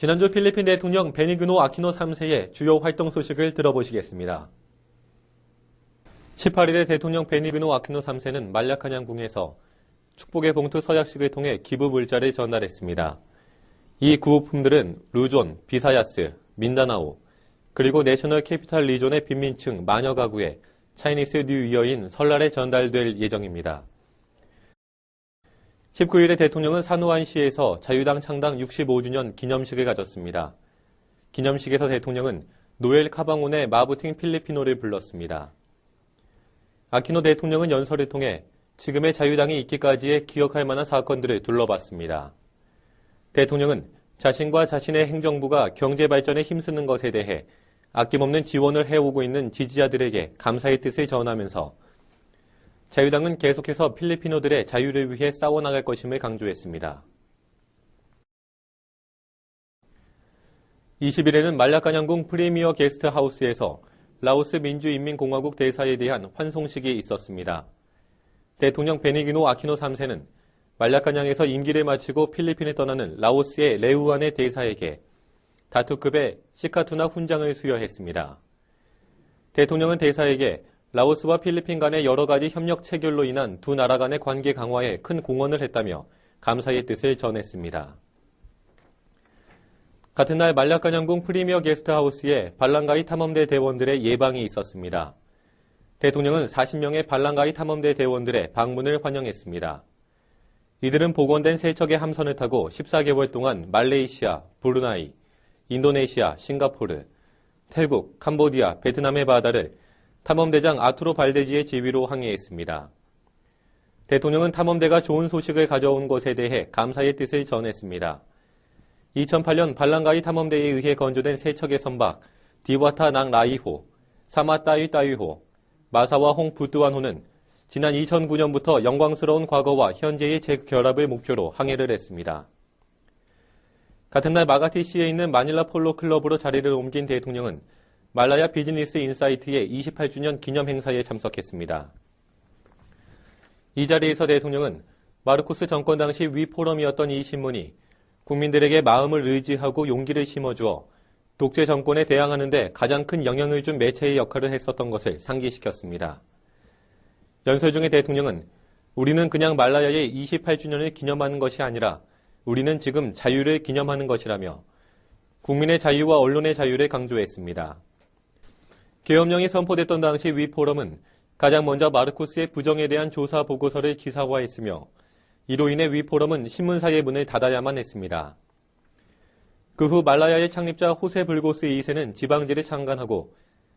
지난주 필리핀 대통령 베니그노 아키노 3세의 주요 활동 소식을 들어보시겠습니다. 18일에 대통령 베니그노 아키노 3세는 말라카냥궁에서 축복의 봉투 서약식을 통해 기부 물자를 전달했습니다. 이 구호품들은 루존, 비사야스, 민다나오, 그리고 내셔널 캐피탈 리존의 빈민층 만여 가구에 차이니스 뉴 이어인 설날에 전달될 예정입니다. 19일에 대통령은 산호안시에서 자유당 창당 65주년 기념식을 가졌습니다. 기념식에서 대통령은 노엘 카방온의 마부팅 필리피노를 불렀습니다. 아키노 대통령은 연설을 통해 지금의 자유당이 있기까지의 기억할 만한 사건들을 둘러봤습니다. 대통령은 자신과 자신의 행정부가 경제 발전에 힘쓰는 것에 대해 아낌없는 지원을 해오고 있는 지지자들에게 감사의 뜻을 전하면서 자유당은 계속해서 필리피노들의 자유를 위해 싸워나갈 것임을 강조했습니다. 20일에는 말라카냥궁 프리미어 게스트하우스에서 라오스 민주인민공화국 대사에 대한 환송식이 있었습니다. 대통령 베니기노 아키노 3세는 말라카냥에서 임기를 마치고 필리핀에 떠나는 라오스의 레우안의 대사에게 다투급의 시카투나 훈장을 수여했습니다. 대통령은 대사에게 라오스와 필리핀 간의 여러 가지 협력 체결로 인한 두 나라 간의 관계 강화에 큰 공헌을 했다며 감사의 뜻을 전했습니다. 같은 날 말라카냥궁 프리미어 게스트하우스에 발랑가이 탐험대 대원들의 예방이 있었습니다. 대통령은 40명의 발랑가이 탐험대 대원들의 방문을 환영했습니다. 이들은 복원된 세 척의 함선을 타고 14개월 동안 말레이시아, 브루나이, 인도네시아, 싱가포르, 태국, 캄보디아, 베트남의 바다를 탐험대장 아투로 발데지의 지휘로 항해했습니다. 대통령은 탐험대가 좋은 소식을 가져온 것에 대해 감사의 뜻을 전했습니다. 2008년 발랑가이 탐험대에 의해 건조된 세 척의 선박 디와타 낭 라이호, 사마 따위 따위호, 마사와 홍 부뚜안호는 지난 2009년부터 영광스러운 과거와 현재의 재결합을 목표로 항해를 했습니다. 같은 날 마가티시에 있는 마닐라 폴로 클럽으로 자리를 옮긴 대통령은 말라야 비즈니스 인사이트의 28주년 기념 행사에 참석했습니다. 이 자리에서 대통령은 마르코스 정권 당시 위포럼이었던 이 신문이 국민들에게 마음을 의지하고 용기를 심어주어 독재 정권에 대항하는 데 가장 큰 영향을 준 매체의 역할을 했었던 것을 상기시켰습니다. 연설 중에 대통령은 우리는 그냥 말라야의 28주년을 기념하는 것이 아니라 우리는 지금 자유를 기념하는 것이라며 국민의 자유와 언론의 자유를 강조했습니다. 계엄령이 선포됐던 당시 위포럼은 가장 먼저 마르코스의 부정에 대한 조사 보고서를 기사화했으며 이로 인해 위포럼은 신문사의 문을 닫아야만 했습니다. 그 후 말라야의 창립자 호세 불고스 2세는 지방지를 창간하고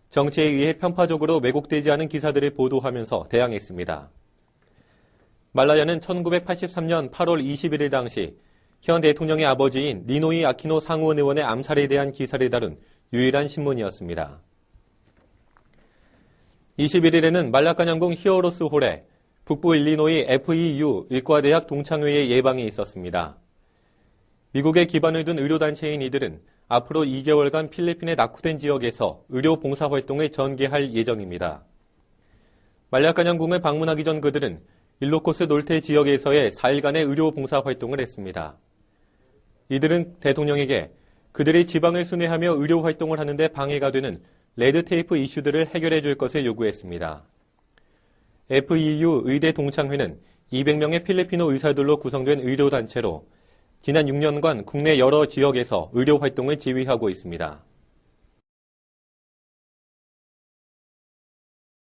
정치에 의해 편파적으로 왜곡되지 않은 기사들을 보도하면서 대항했습니다. 말라야는 1983년 8월 21일 당시 현 대통령의 아버지인 니노이 아키노 상원 의원의 암살에 대한 기사를 다룬 유일한 신문이었습니다. 21일에는 말라카냥궁 히어로스 홀에 북부 일리노이 FEU 의과대학 동창회의 예방이 있었습니다. 미국에 기반을 둔 의료단체인 이들은 앞으로 2개월간 필리핀의 낙후된 지역에서 의료 봉사활동을 전개할 예정입니다. 말라카냥궁을 방문하기 전 그들은 일로코스 놀테 지역에서의 4일간의 의료 봉사활동을 했습니다. 이들은 대통령에게 그들이 지방을 순회하며 의료활동을 하는데 방해가 되는 레드테이프 이슈들을 해결해 줄 것을 요구했습니다. FEU 의대 동창회는 200명의 필리핀어 의사들로 구성된 의료단체로 지난 6년간 국내 여러 지역에서 의료활동을 지휘하고 있습니다.